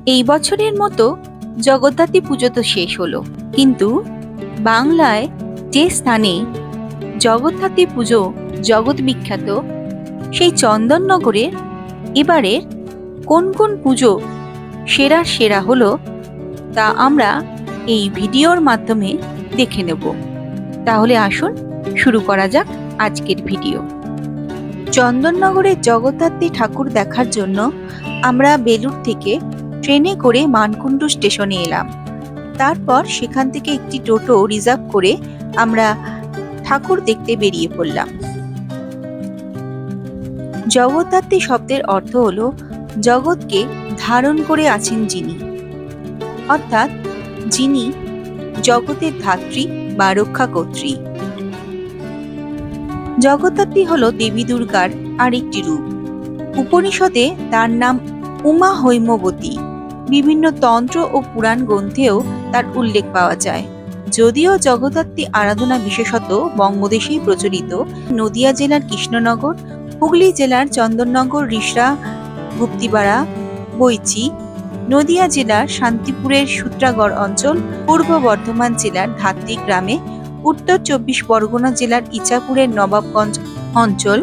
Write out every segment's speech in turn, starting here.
এই বছরের মতো জগদ্ধাত্রী পুজো তো শেষ হলো, কিন্তু বাংলায় যে স্থানে জগদ্ধাত্রী পুজো জগৎ বিখ্যাত, সেই চন্দননগরের এবারের কোন কোন পুজো সেরা সেরা হলো তা আমরা এই ভিডিওর মাধ্যমে দেখে নেব। তাহলে আসুন শুরু করা যাক আজকের ভিডিও। চন্দননগরের জগদ্ধাত্রী ঠাকুর দেখার জন্য আমরা বেলুড় থেকে ট্রেনে করে মানকুণ্ডু স্টেশনে এলাম। তারপর সেখান থেকে একটি টোটো রিজার্ভ করে আমরা ঠাকুর দেখতে বেরিয়ে পড়লাম। জগদ্ধাত্রী শব্দের অর্থ হলো জগৎকে ধারণ করে আছেন যিনি, অর্থাৎ যিনি জগতের ধাত্রী বা রক্ষাকর্ত্রী। জগদ্ধাত্রী হলো দেবী দুর্গার আরেকটি রূপ। উপনিষদে তার নাম উমা হৈমবতী। বিভিন্ন তন্ত্র ও পুরাণ গ্রন্থেও তার উল্লেখ পাওয়া যায়। যদিও জগদ্ধাত্রী আরাধনা বিশেষত বঙ্গদেশেই প্রচলিত, নদিয়া জেলার কৃষ্ণনগর, হুগলি জেলার চন্দননগর, রিষড়া, গুপ্তিপাড়া, বৈচি, নদিয়া জেলার শান্তিপুরের সূত্রাগড় অঞ্চল, পূর্ব বর্ধমান জেলার ধাত্রী গ্রামে, উত্তর 24 পরগনা জেলার ইচাপুরের নবাবগঞ্জ অঞ্চল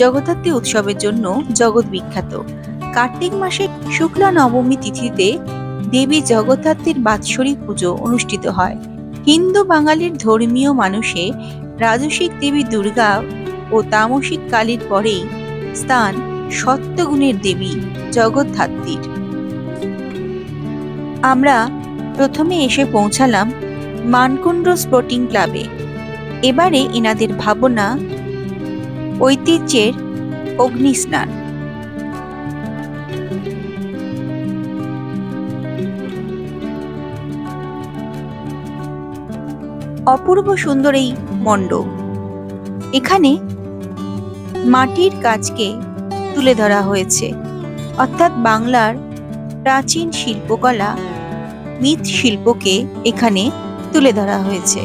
জগদ্ধাত্রী উৎসবের জন্য জগৎ বিখ্যাত। কার্তিক মাসের শুক্লা নবমী তিথিতে দেবী জগদ্ধাত্রীর বাৎসরিক পুজো অনুষ্ঠিত হয়। হিন্দু বাঙালির ধর্মীয় মানুষে রাজসিক দেবী দুর্গা ও তামসিক কালীর পরেই স্থান সত্যগুণের দেবী জগদ্ধাত্রীর। আমরা প্রথমে এসে পৌঁছালাম মানকুণ্ডু স্পোর্টিং ক্লাবে। এবারে এনাদের ভাবনা ঐতিহ্যের অগ্নিস্নান। অপূর্ব সুন্দর এই মণ্ডপ। এখানে মাটির কাজকে তুলে ধরা হয়েছে, অর্থাৎ বাংলার প্রাচীন শিল্পকলা, মৃৎশিল্পকে এখানে তুলে ধরা হয়েছে।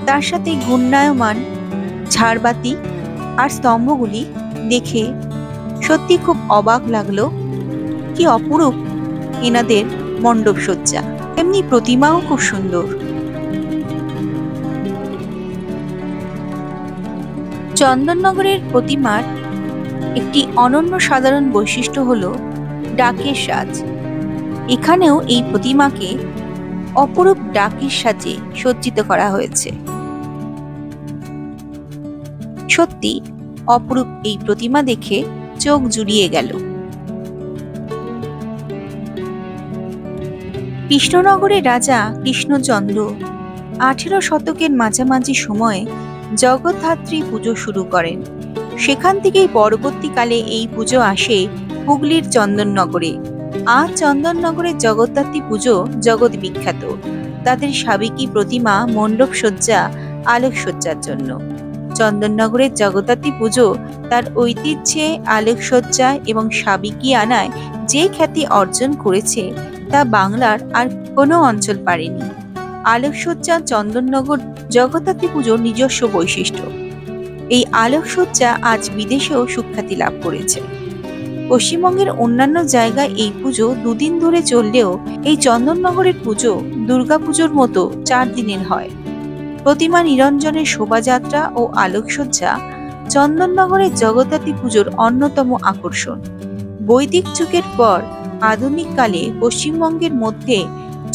তার সাথে ঘূর্ণায়মান ঝাড়বাতি আর স্তম্ভগুলি দেখে সত্যি খুব অবাক লাগলো। কি অপরূপ এনাদের মণ্ডপ সজ্জা, এমনি প্রতিমাও খুব সুন্দর। চন্দননগরের প্রতিমার একটি অনন্য সাধারণ বৈশিষ্ট্য হলো ডাকের সাজ। এখানেও এই প্রতিমাকে অপরূপ ডাকের সাজে সজ্জিত করা হয়েছে। সত্যি অপরূপ এই প্রতিমা দেখে চোখ জুড়িয়ে গেল। কৃষ্ণনগরের রাজা কৃষ্ণচন্দ্র 18 শতকের মাঝামাঝি সময়ে জগদ্ধাত্রী পুজো শুরু করেন। সেখান থেকেই পরবর্তীকালে এই পুজো আসে হুগলির চন্দননগরে। আজ চন্দননগরের জগদ্ধাত্রী পুজো জগৎ বিখ্যাত তাদের সাবেকি প্রতিমা, মণ্ডপ সজ্জা, আলোকসজ্জার জন্য। চন্দননগরের জগদ্ধাত্রী পুজো তার ঐতিহ্যে, আলোকসজ্জা এবং সাবেকি আনায় যে খ্যাতি অর্জন করেছে তা বাংলার আর কোনো অঞ্চল পারেনি। আলোকসজ্জা চন্দননগর জগদ্ধাত্রী পুজোর নিজস্ব বৈশিষ্ট্য। এই আলোকসজ্জা আজ বিদেশেও সুখ্যাতি লাভ করেছে। পশ্চিমবঙ্গের অন্যান্য জায়গায় এই পুজো 2 দিন ধরে চললেও এই চন্দননগরের পুজো দুর্গাপুজোর মতো 4 দিনের হয়। প্রতিমা নিরঞ্জনের শোভাযাত্রা ও আলোকসজ্জা চন্দননগরের জগদ্ধাত্রী পুজোর অন্যতম আকর্ষণ। বৈদিক যুগের পর আধুনিক কালে পশ্চিমবঙ্গের মধ্যে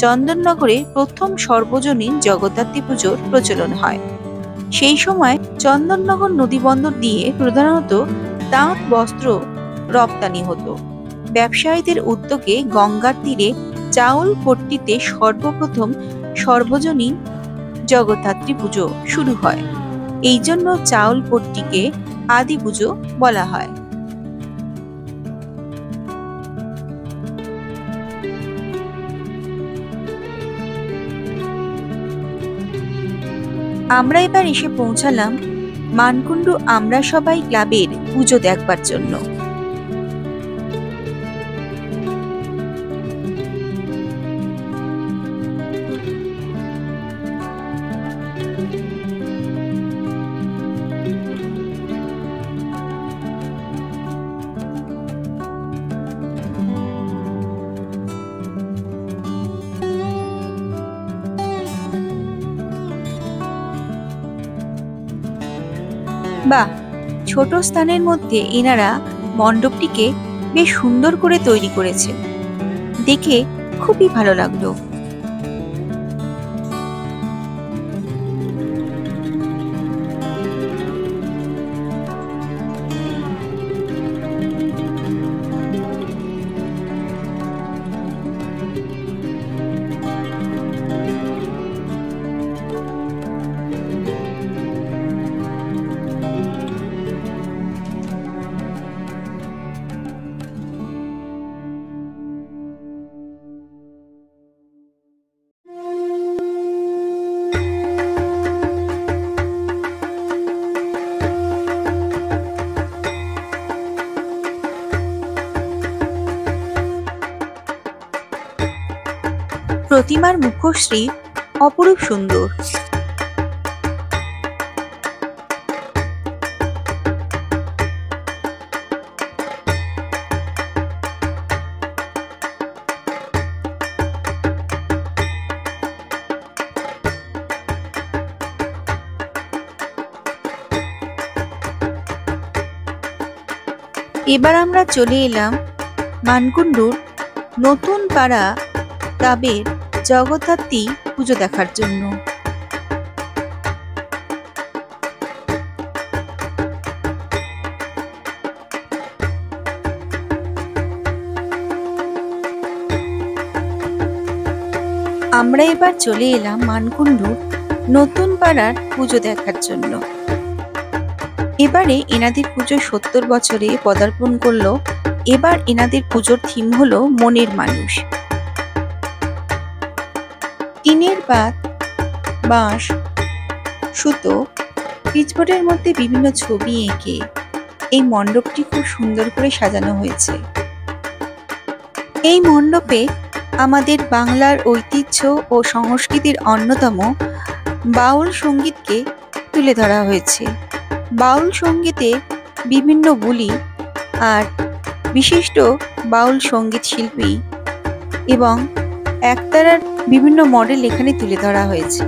চন্দননগরে প্রথম সর্বজনীন জগদ্ধাত্রী পুজোর প্রচলন হয়। সেই সময় চন্দননগর নদীবন্দর দিয়ে প্রধানত তাঁত বস্ত্র রপ্তানি হতো। ব্যবসায়ীদের উদ্যোগে গঙ্গার তীরে চাউল পট্টিতে সর্বপ্রথম সর্বজনীন জগদ্ধাত্রী পুজো শুরু হয়। এই জন্য চাউল পট্টিকে আদি পুজো বলা হয়। আমরা এবার এসে পৌঁছালাম মানকুণ্ডু আমরা সবাই ক্লাবের পুজো দেখবার জন্য। বাহ, ছোট স্থানের মধ্যে এনারা মণ্ডপটিকে বেশ সুন্দর করে তৈরি করেছে, দেখে খুবই ভালো লাগলো। প্রতিমার মুখশ্রী অপরূপ সুন্দর। এবার আমরা চলে এলাম মানকুণ্ডুর নতুন পাড়া ক্লাবের জগদ্ধাত্রী পুজো দেখার জন্য। আমরা এবার চলে এলাম মানকুণ্ডুর নতুন পাড়ার পুজো দেখার জন্য। এবারে এনাদের পুজো 70 বছরে পদার্পণ করলো। এবার এনাদের পুজোর থিম হলো মনের মানুষ। টিনের বাঁধ, বাঁশ, সুতো, পিচবোর্ডের মধ্যে বিভিন্ন ছবি এঁকে এই মণ্ডপটি খুব সুন্দর করে সাজানো হয়েছে। এই মণ্ডপে আমাদের বাংলার ঐতিহ্য ও সংস্কৃতির অন্যতম বাউল সঙ্গীতকে তুলে ধরা হয়েছে। বাউল সঙ্গীতে বিভিন্ন বুলি আর বিশিষ্ট বাউল সঙ্গীত শিল্পী এবং একতারার বিভিন্ন মডেল এখানে তুলে ধরা হয়েছে।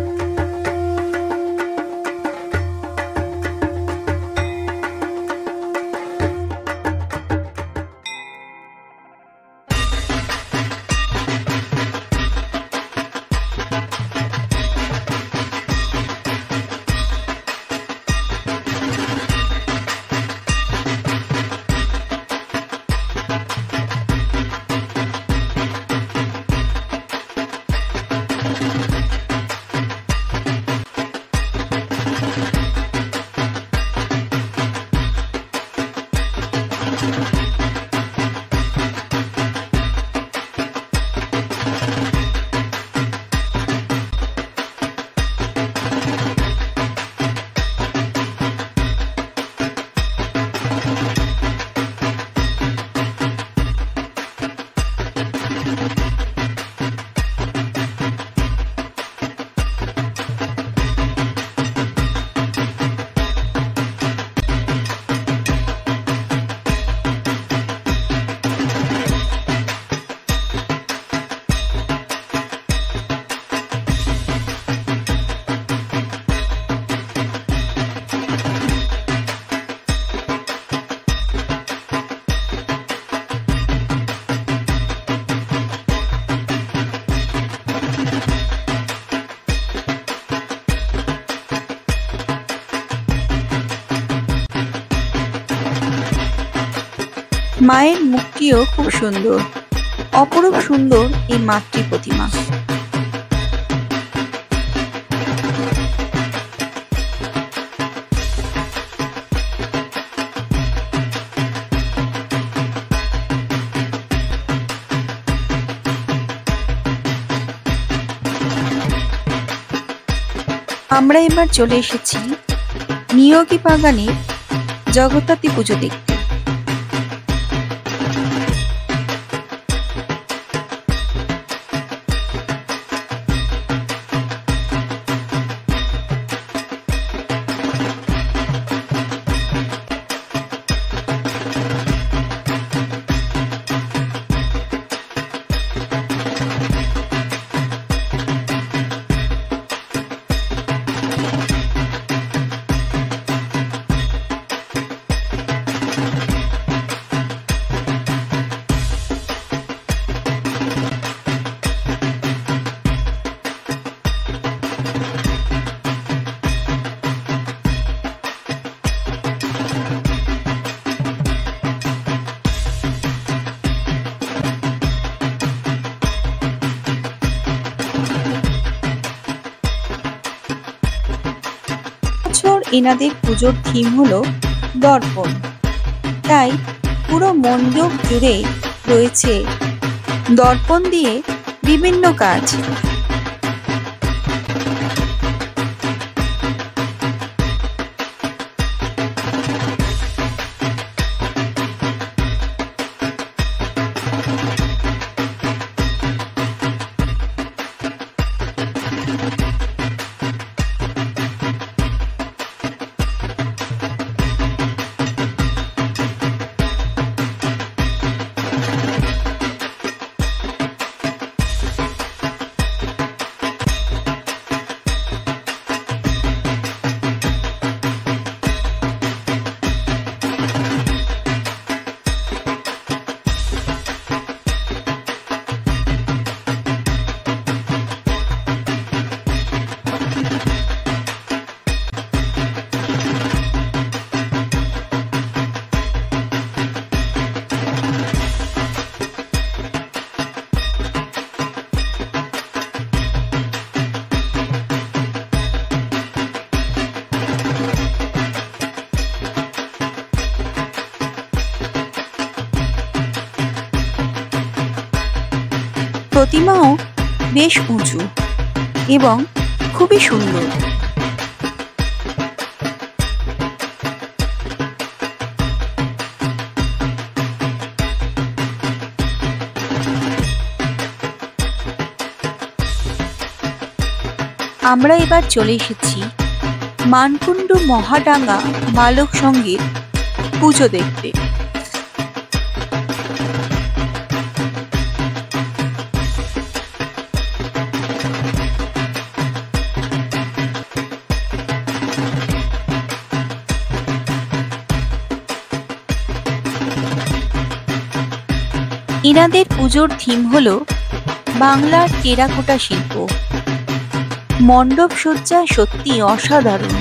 মায়ের মুখটিও খুব সুন্দর, অপরূপ সুন্দর এই মাতৃ প্রতিমা। আমরা এবার চলে এসেছি নিয়োগী বাগানের জগদ্ধাত্রী পুজো দেখতে। এনাদের পুজোর থিম হলো দর্পণ। তাই পুরো মণ্ডপ জুড়ে রয়েছে দর্পণ দিয়ে বিভিন্ন কাজ। প্রতিমাও বেশ উঁচু এবং খুবই সুন্দর। আমরা এবার চলে এসেছি মানকুণ্ডু মহাডাঙ্গা বালক সংঘের পুজো দেখতে। ইনাদের পুজোর থিম হলো বাংলার টেরাকোটা শিল্প। মণ্ডপ সজ্জা সত্যি অসাধারণ।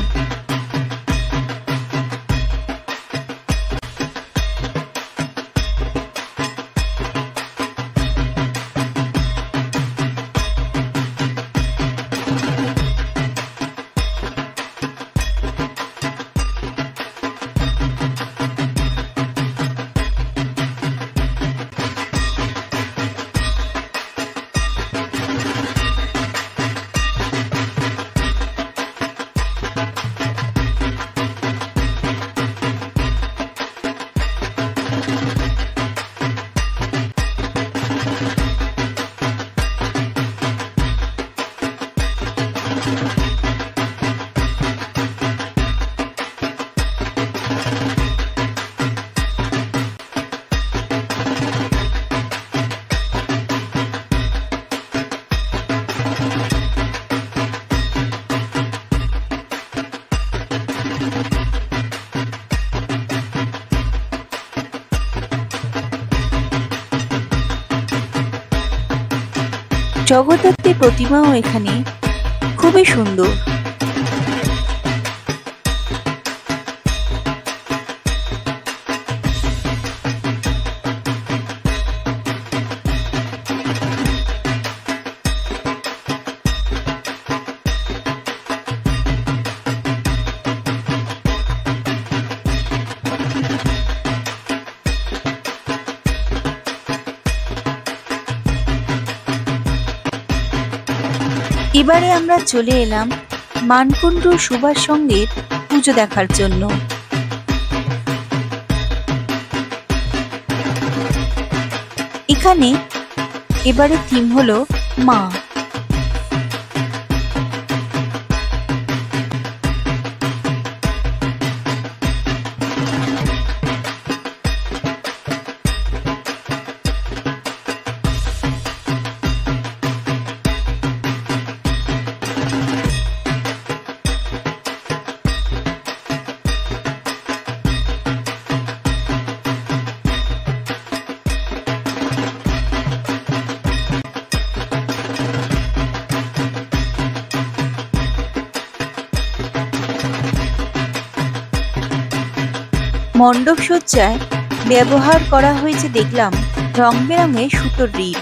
জগদ্ধাত্রী প্রতিমাও এখানে খুবই সুন্দর। এবারে আমরা চলে এলাম মানকুণ্ডু সুভাষ সংঘের পুজো দেখার জন্য। এখানে এবারে থিম হলো মা। মণ্ডপ সজ্জায় ব্যবহার করা হয়েছে দেখলাম রং বেরঙের সুতোর রিল।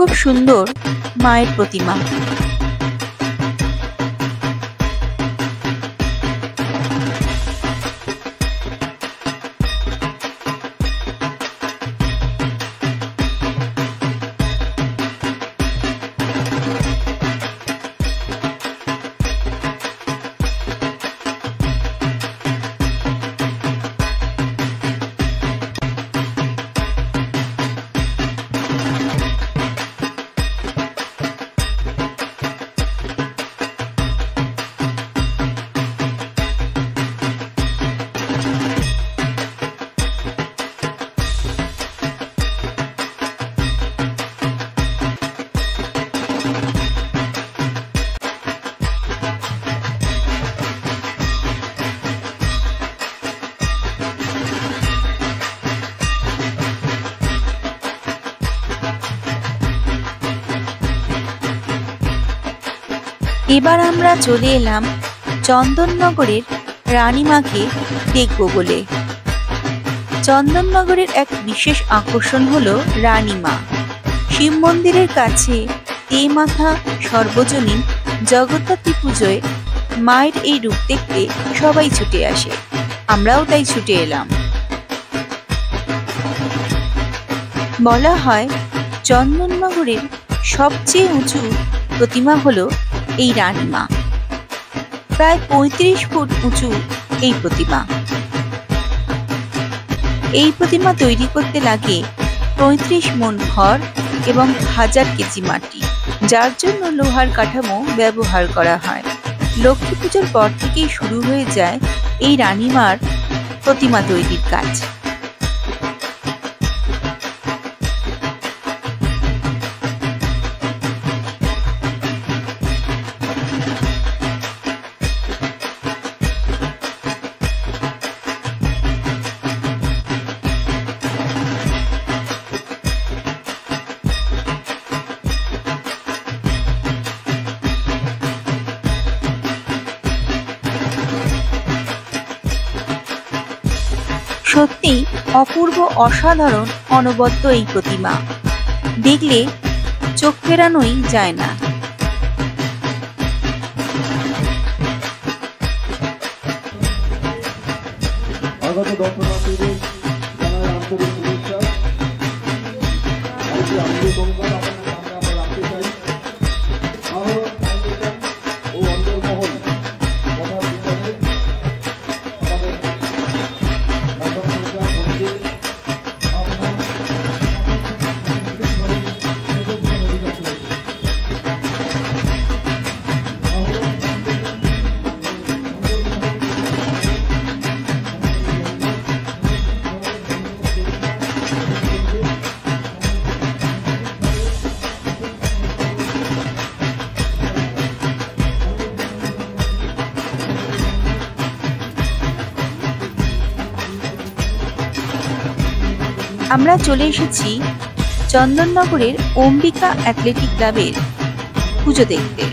খুব সুন্দর মায়ের প্রতিমা। এবার আমরা চলে এলাম চন্দননগরের রানীমাকে দেখব বলে। চন্দননগরের এক বিশেষ আকর্ষণ হলো রানীমা। শিব মন্দিরের কাছে মাথা সর্বজনীন জগদ্ধাত্রী পুজোয় মায়ের এই রূপ দেখতে সবাই ছুটে আসে, আমরাও তাই ছুটে এলাম। বলা হয় চন্দননগরের সবচেয়ে উঁচু প্রতিমা হলো এই রানীমা। প্রায় ৩৫ ফুট উঁচু এই প্রতিমা। এই প্রতিমা তৈরি করতে লাগে ৩৫ মণ খড় এবং ১০০০ কেজি মাটি, যার জন্য লোহার কাঠামো ব্যবহার করা হয়। লক্ষ্মী পুজোর পর থেকেই শুরু হয়ে যায় এই রানীমার প্রতিমা তৈরির কাজ। সত্যি অপূর্ব, অসাধারণ, অনবদ্য এই প্রতিমা, দেখলে চোখ ফেরানোই যায় না। আগত দর্শনার্থীদের জানাই আন্তরিক শুভেচ্ছা। আমরা রাখতে চাই আরো ও অন্দরমহল কথার বিজ্ঞানে আমরা চলে এসেছি চন্দননগরের অম্বিকা অ্যাথলেটিক ক্লাবের পুজো দেখতে।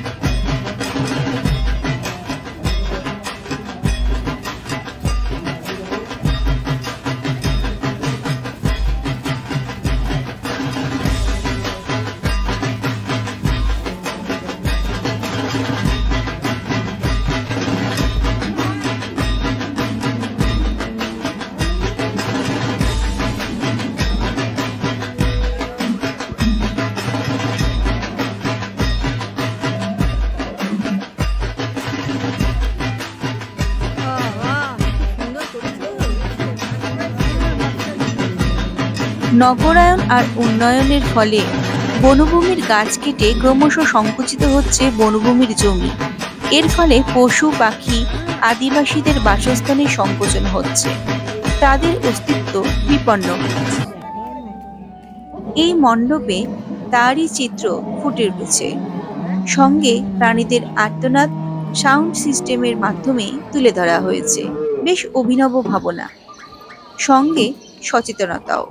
নগরায়ন আর উন্নয়নের ফলে বনভূমির গাছ কেটে ক্রমশ সংকুচিত হচ্ছে বনভূমির জমি। এর ফলে পশু পাখি আদিবাসীদের বাসস্থানের সংকোচন হচ্ছে, তাদের অস্তিত্ব বিপন্ন হচ্ছে। এই মণ্ডপে তারই চিত্র ফুটে উঠেছে, সঙ্গে প্রাণীদের আর্তনাদ সাউন্ড সিস্টেমের মাধ্যমে তুলে ধরা হয়েছে। বেশ অভিনব ভাবনা, সঙ্গে সচেতনতাও।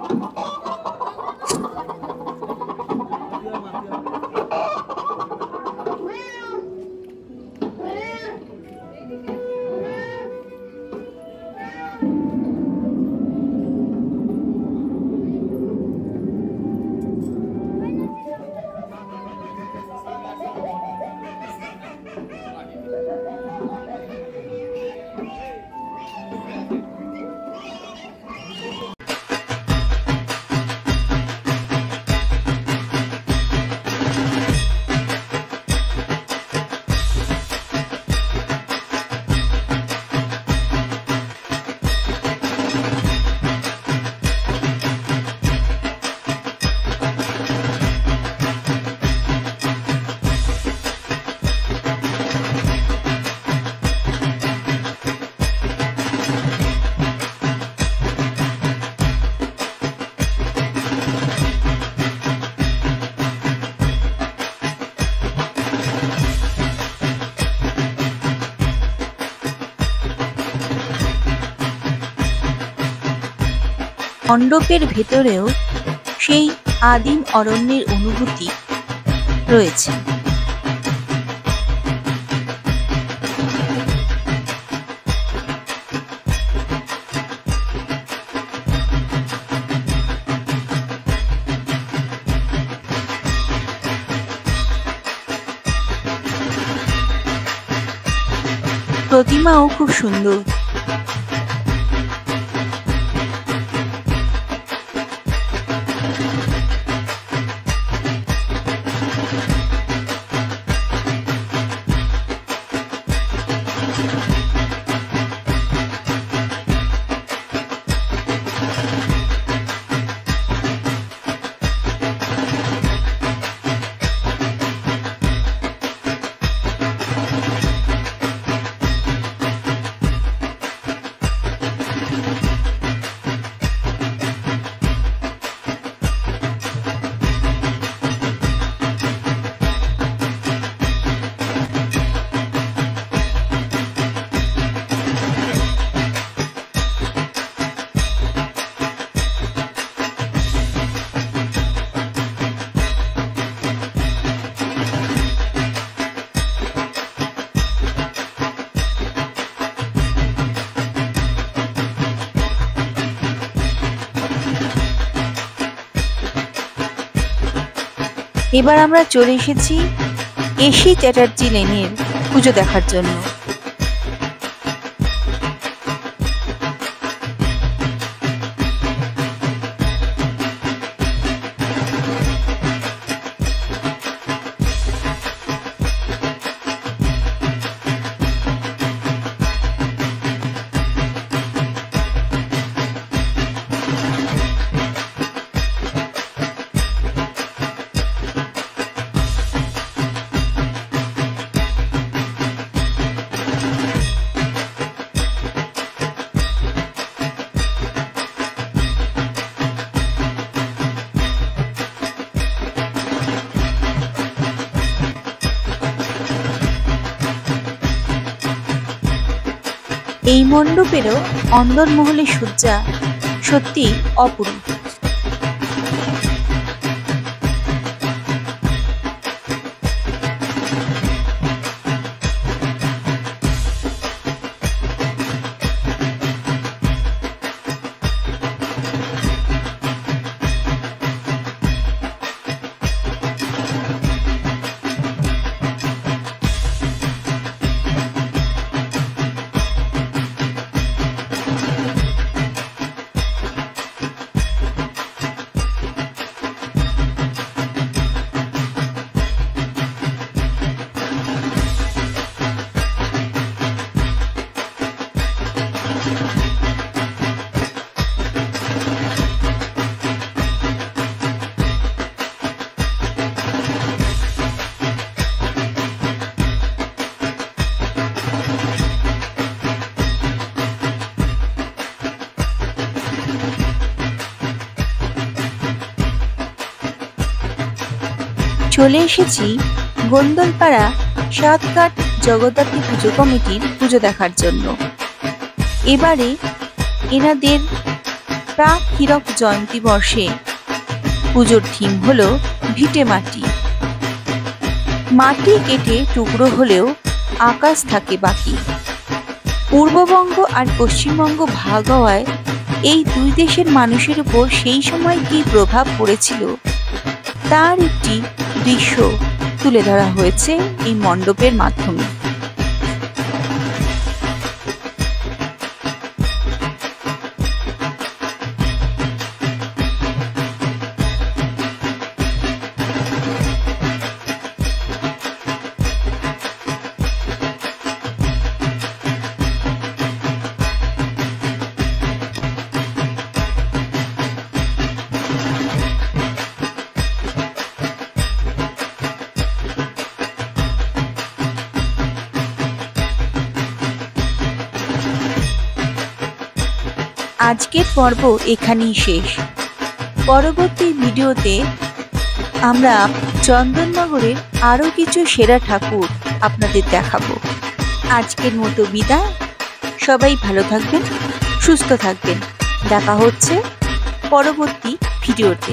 মণ্ডপের ভেতরেও সেই আদিম অরণ্যের অনুভূতি রয়েছে। প্রতিমাও খুব সুন্দর। এবার আমরা চলে এসেছি এসি চ্যাটার্জি লেনের পুজো দেখার জন্য। এই মণ্ডপেরও অন্দরমহলের সজ্জা সত্যি অপরূপ। চলে এসেছি গোন্দলপাড়া সাতঘাট জগদ্ধাত্রী পুজো কমিটির পুজো দেখার জন্য। এবারে এনাদের প্রাক হীরক জয়ন্তী বর্ষে পুজোর থিম হলো ভিটে মাটি। মাটি কেটে টুকরো হলেও আকাশ থাকে বাকি। পূর্ববঙ্গ আর পশ্চিমবঙ্গ ভাগ হওয়ায় এই দুই দেশের মানুষের উপর সেই সময় কী প্রভাব পড়েছিল তার একটি দৃশ্য তুলে ধরা হয়েছে এই মণ্ডপের মাধ্যমে। আজকের পর্ব এখানেই শেষ। পরবর্তী ভিডিওতে আমরা চন্দননগরের আরো কিছু সেরা ঠাকুর আপনাদের দেখাবো। আজকের মতো বিদায়। সবাই ভালো থাকবেন, সুস্থ থাকবেন। দেখা হচ্ছে পরবর্তী ভিডিওতে।